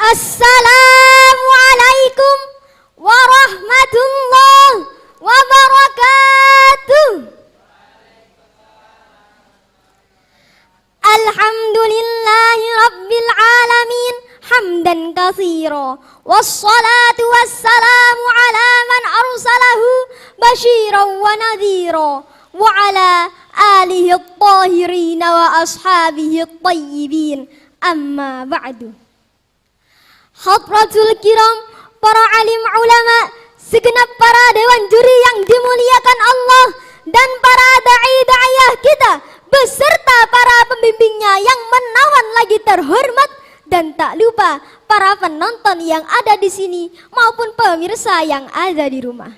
Assalamualaikum warahmatullahi wabarakatuh. Alhamdulillahi rabbil alamin hamdan katsira wassalatu wassalamu ala man arsalahu basyiran wa nadhira wa ala alihi at-tahirin wa ashabihi at-tayyibin amma ba'du. Hadratul kiram, para alim ulama, segenap para dewan juri yang dimuliakan Allah, dan para da'i-da'iyah kita beserta para pembimbingnya yang menawan lagi terhormat, dan tak lupa para penonton yang ada di sini maupun pemirsa yang ada di rumah.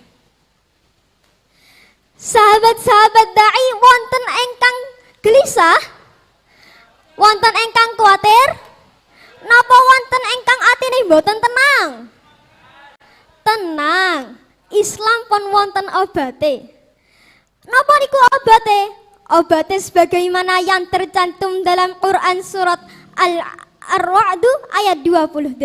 Sahabat-sahabat da'i, wonten engkang gelisah, wonten engkang kuatir, napa wonten engkang atine mboten tenang? Tenang, Islam pun wonten obate. Napa niku obate? Obate sebagaimana yang tercantum dalam Quran surat Ar-Ra'd ayat 28.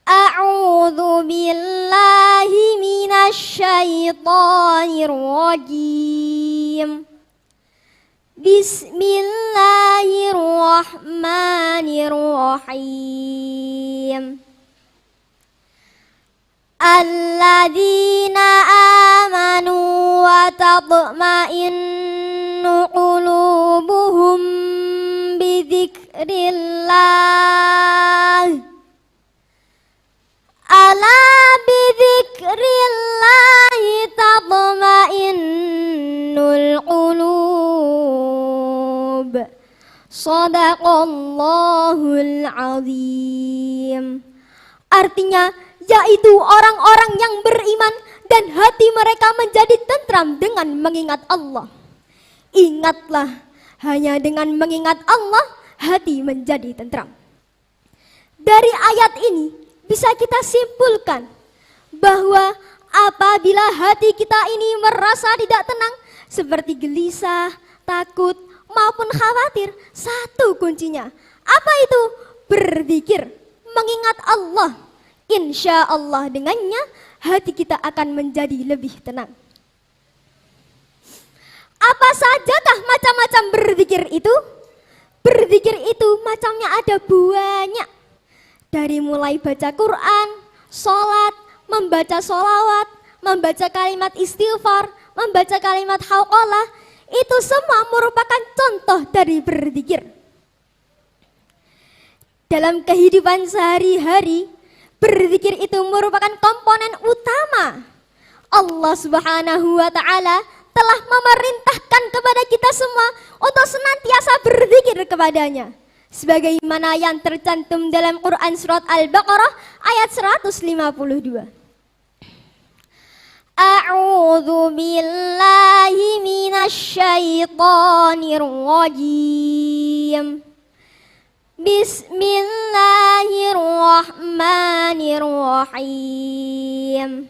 A'udzu billahi minasy syaithanir rajim. Bismillahirrahmanirrahim. Alladzina amanu wa tatma'innu qulubuhum bidzikrillah. Ala bidzikrillahi tatma'innul qulub. Shadaqallahul azim. Artinya, yaitu orang-orang yang beriman dan hati mereka menjadi tentram dengan mengingat Allah. Ingatlah, hanya dengan mengingat Allah, hati menjadi tentram. Dari ayat ini bisa kita simpulkan bahwa apabila hati kita ini merasa tidak tenang, seperti gelisah, takut, maupun khawatir, satu kuncinya. Apa itu? Berzikir, mengingat Allah. Insya Allah dengannya hati kita akan menjadi lebih tenang. Apa sajakah macam-macam berzikir itu? Berzikir itu macamnya ada banyak. Dari mulai baca Quran, sholat, membaca sholawat, membaca kalimat istighfar, membaca kalimat hauqalah, itu semua merupakan contoh dari berzikir. Dalam kehidupan sehari-hari, berzikir itu merupakan komponen utama. Allah Subhanahu wa ta'ala telah memerintahkan kepada kita semua untuk senantiasa berzikir kepadanya. Sebagaimana yang tercantum dalam Quran surat Al-Baqarah ayat 152. A'udzu billahi minasy syaithanir rajim. Bismillahirrahmanirrahim.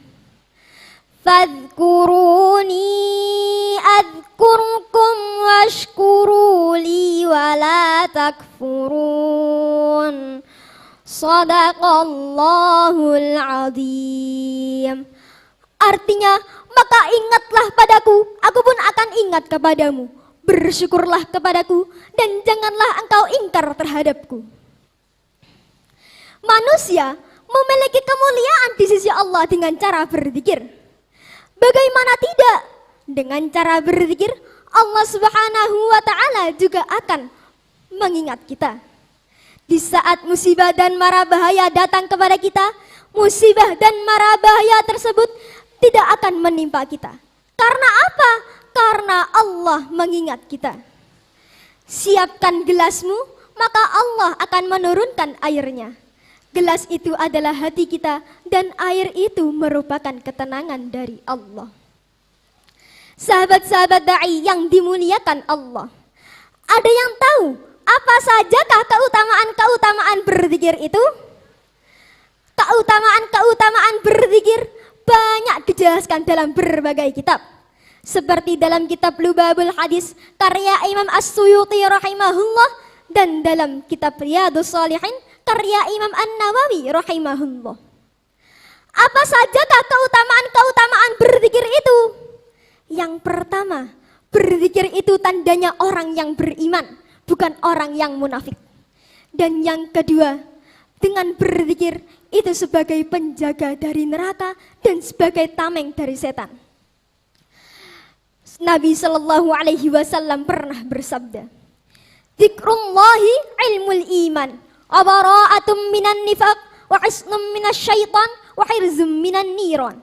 Fadhkuruni adhkurkum washkuruli wala takfurun. Shadaqallahul azim. Artinya, maka ingatlah padaku, aku pun akan ingat kepadamu. Bersyukurlah kepadaku dan janganlah engkau ingkar terhadapku. Manusia memiliki kemuliaan di sisi Allah dengan cara berzikir. Bagaimana tidak? Dengan cara berzikir, Allah Subhanahu wa ta'ala juga akan mengingat kita. Di saat musibah dan mara bahaya datang kepada kita, musibah dan mara bahaya tersebut tidak akan menimpa kita. Karena apa? Karena Allah mengingat kita. Siapkan gelasmu, maka Allah akan menurunkan airnya. Gelas itu adalah hati kita dan air itu merupakan ketenangan dari Allah. Sahabat-sahabat da'i yang dimuliakan Allah, ada yang tahu apa sajakah keutamaan-keutamaan berzikir itu? Keutamaan-keutamaan berzikir banyak dijelaskan dalam berbagai kitab. Seperti dalam kitab Lubabul Hadis karya Imam As-Suyuti rahimahullah dan dalam kitab Riyadhus Shalihin karya Imam An-Nawawi rahimahullah. Apa sajakah keutamaan-keutamaan berzikir itu? Yang pertama, berzikir itu tandanya orang yang beriman, bukan orang yang munafik. Dan yang kedua, dengan berzikir itu sebagai penjaga dari neraka dan sebagai tameng dari setan. Nabi Shallallahu Alaihi Wasallam pernah bersabda, "Dzikrullahi ilmul iman, wa bara'atum minan nifaq, wa isnum minas syaitan, wa hirzum minan niran."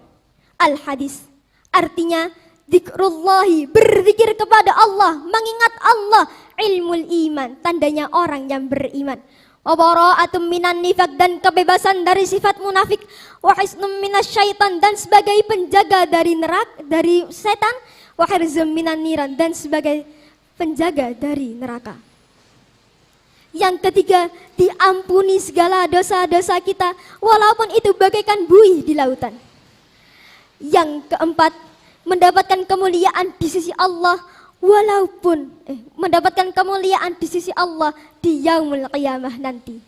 Al-hadis artinya dzikrullahi, berzikir kepada Allah, mengingat Allah, ilmul iman, tandanya orang yang beriman. Wa bara'atum minan nifaq, dan kebebasan dari sifat munafik. Wa hisnum minas syaitan, dan sebagai penjaga dari neraka, dari setan. Wa hirzum minan niran, dan sebagai penjaga dari neraka. Yang ketiga, diampuni segala dosa-dosa kita walaupun itu bagaikan buih di lautan. Yang keempat, mendapatkan kemuliaan di sisi Allah mendapatkan kemuliaan di sisi Allah di yaumul qiyamah nanti.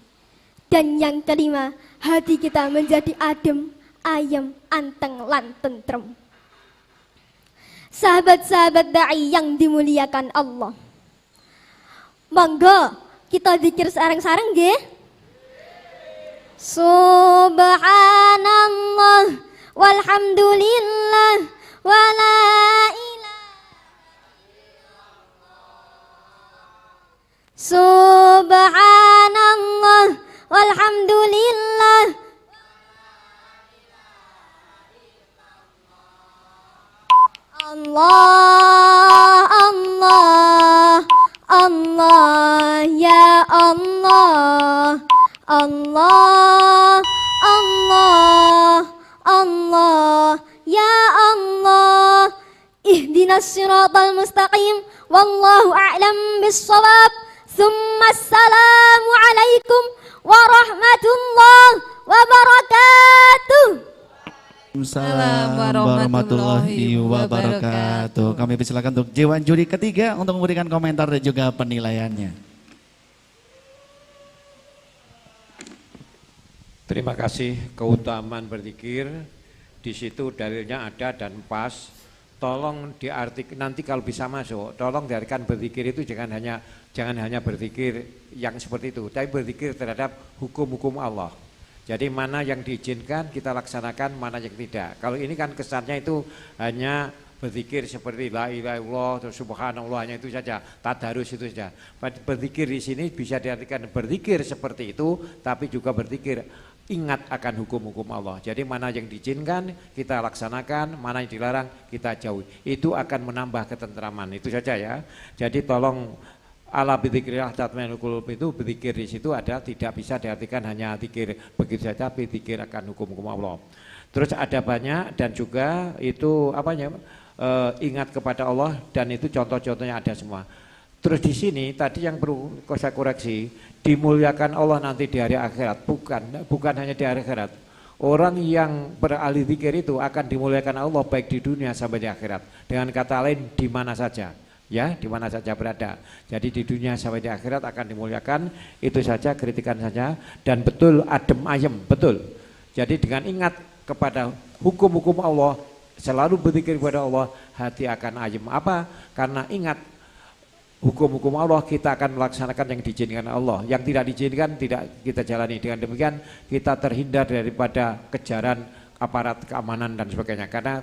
Dan yang kelima, hati kita menjadi adem, ayem, anteng, lan tentrem. Sahabat-sahabat da'i yang dimuliakan Allah, monggo kita zikir sareng-sareng nggih. Subhanallah walhamdulillah wala ilaha illallah. Subhanallah walhamdulillah. Allah, Allah, Allah, ya Allah, Allah, Allah, Allah, ya Allah. Ihdinas siratal mustaqim, wallahu a'lam bis-shawab. Assalamu alaikum warahmatullahi wabarakatuh. Assalamualaikum warahmatullahi wabarakatuh. Kami persilakan untuk Dewan Juri ketiga untuk memberikan komentar dan juga penilaiannya. Terima kasih. Keutamaan berzikir di situ dalilnya ada dan pas. Tolong diartikan, nanti kalau bisa masuk, tolong diartikan berzikir itu jangan hanya berzikir yang seperti itu, tapi berzikir terhadap hukum-hukum Allah. Jadi mana yang diizinkan kita laksanakan, mana yang tidak. Kalau ini kan kesannya itu hanya berzikir seperti la ilaha illallah, subhanallah, hanya itu saja, tadarus itu saja. Berzikir di sini bisa diartikan berzikir seperti itu, tapi juga berzikir ingat akan hukum-hukum Allah. Jadi mana yang diizinkan kita laksanakan, mana yang dilarang kita jauhi. Itu akan menambah ketentraman. Itu saja ya. Jadi tolong ala bidzikrillah tatma'innul qulub, itu berzikir di situ ada, tidak bisa diartikan hanya zikir begitu saja, tapi zikir akan hukum-hukum Allah. Terus ada banyak dan juga itu ingat kepada Allah, dan itu contoh-contohnya ada semua. Terus di sini tadi yang perlu saya koreksi, dimuliakan Allah nanti di hari akhirat, bukan hanya di hari akhirat. Orang yang beralih zikir itu akan dimuliakan Allah baik di dunia sampai di akhirat. Dengan kata lain di mana saja. Ya, di mana saja berada. Jadi di dunia sampai di akhirat akan dimuliakan. Itu saja, kritikan saja. Dan betul adem ayem, betul. Jadi dengan ingat kepada hukum-hukum Allah, selalu berzikir kepada Allah, hati akan ayem. Apa? Karena ingat hukum-hukum Allah, kita akan melaksanakan yang diizinkan Allah. Yang tidak diizinkan tidak kita jalani. Dengan demikian kita terhindar daripada kejaran aparat keamanan dan sebagainya. Karena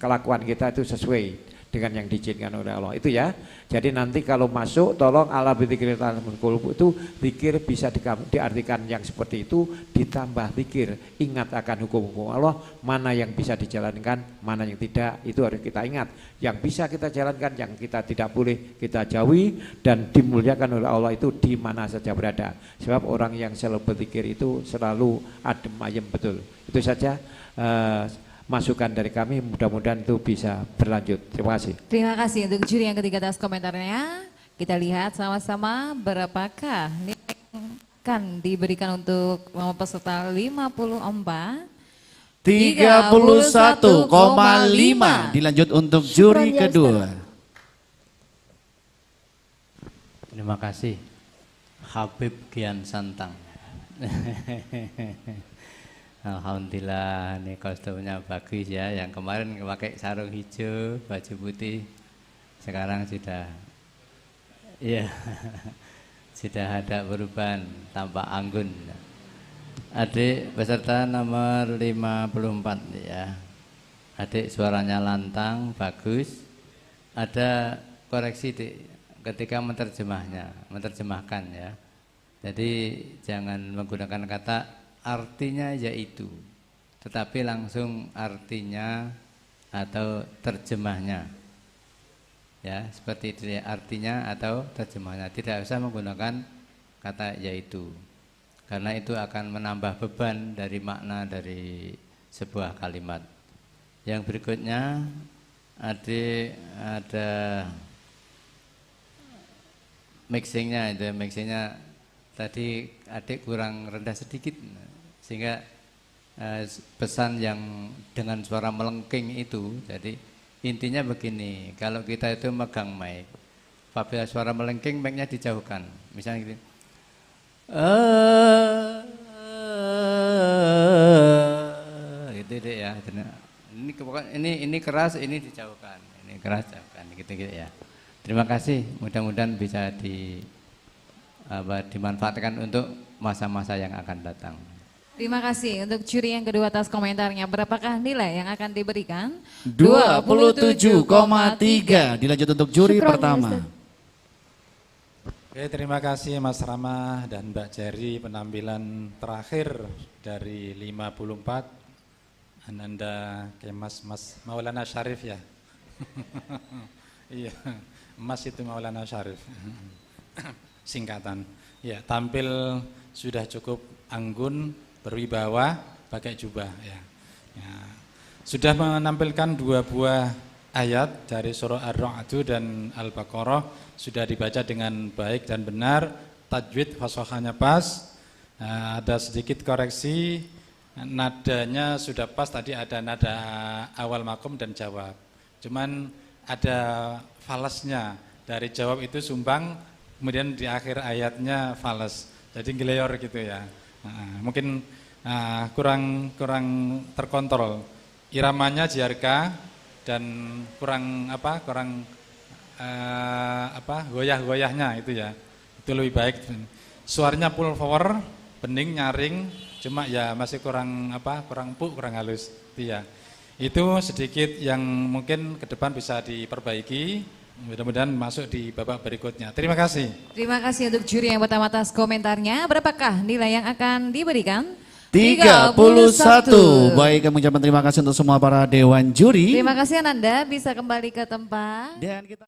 kelakuan kita itu sesuai dengan yang diizinkan oleh Allah. Itu ya. Jadi nanti kalau masuk tolong ala bidzikrillah tatma'innul qulub, itu zikir bisa diartikan yang seperti itu, ditambah zikir ingat akan hukum-hukum Allah, mana yang bisa dijalankan, mana yang tidak, itu harus kita ingat. Yang bisa kita jalankan, yang kita tidak boleh kita jauhi, dan dimuliakan oleh Allah itu di mana saja berada. Sebab orang yang selalu berzikir itu selalu adem ayem, betul. Itu saja masukan dari kami, mudah-mudahan itu bisa berlanjut. Terima kasih. Terima kasih untuk juri yang ketiga atas komentarnya. Kita lihat sama-sama berapakah nilai yang akan diberikan untuk peserta 54. 31,5. Dilanjut untuk juri kedua. Terima kasih. Habib Gian Santang. Alhamdulillah, ini kostumnya bagus ya. Yang kemarin pakai sarung hijau, baju putih, sekarang sudah, iya, sudah ada perubahan, tampak anggun. Adik peserta nomor 54 ya. Adik suaranya lantang, bagus. Ada koreksi ketika menerjemahkan ya. Jadi jangan menggunakan kata artinya yaitu, tetapi langsung artinya atau terjemahnya. Ya, seperti itu ya, artinya atau terjemahnya. Tidak usah menggunakan kata yaitu. Karena itu akan menambah beban dari makna dari sebuah kalimat. Yang berikutnya ada mixingnya, itu mixingnya tadi adik kurang rendah sedikit, sehingga pesan yang dengan suara melengking itu. Jadi intinya begini, kalau kita itu megang mic, apabila suara melengking, mic-nya dijauhkan, misalnya gitu. Gitu deh ya. Ini keras, ini dijauhkan, ini keras jauhkan, gitu ya. Terima kasih, mudah-mudahan bisa dimanfaatkan untuk masa-masa yang akan datang. Terima kasih untuk juri yang kedua atas komentarnya. Berapakah nilai yang akan diberikan? 27,3. Dilanjut untuk juri Syukron, pertama. Ustaz. Oke, terima kasih Mas Rama dan Mbak Jerry, penampilan terakhir dari 54. Ananda Kemas Mas Maulana Syarif ya. Iya, Mas itu Maulana Syarif. Singkatan. Ya, tampil sudah cukup anggun, berwibawa, pakai jubah ya. Ya. Sudah menampilkan 2 buah ayat dari surah Ar-Ra'd dan Al-Baqarah, sudah dibaca dengan baik dan benar, tajwid fasahahnya pas. Ada sedikit koreksi, nadanya sudah pas, tadi ada nada awal makom dan jawab. Cuman ada falasnya, dari jawab itu sumbang, kemudian di akhir ayatnya fales, jadi ngeleyor gitu ya. Mungkin kurang terkontrol, iramanya jiarka dan kurang goyah-goyahnya itu ya, itu lebih baik. Suaranya full power, bening, nyaring, cuma ya masih kurang halus itu ya. Itu sedikit yang mungkin ke depan bisa diperbaiki. Mudah-mudahan masuk di babak berikutnya. Terima kasih. Terima kasih untuk juri yang pertama atas komentarnya. Berapakah nilai yang akan diberikan? 31. Baik, kami ucapkan terima kasih untuk semua para dewan juri. Terima kasih Ananda, bisa kembali ke tempat. Dan kita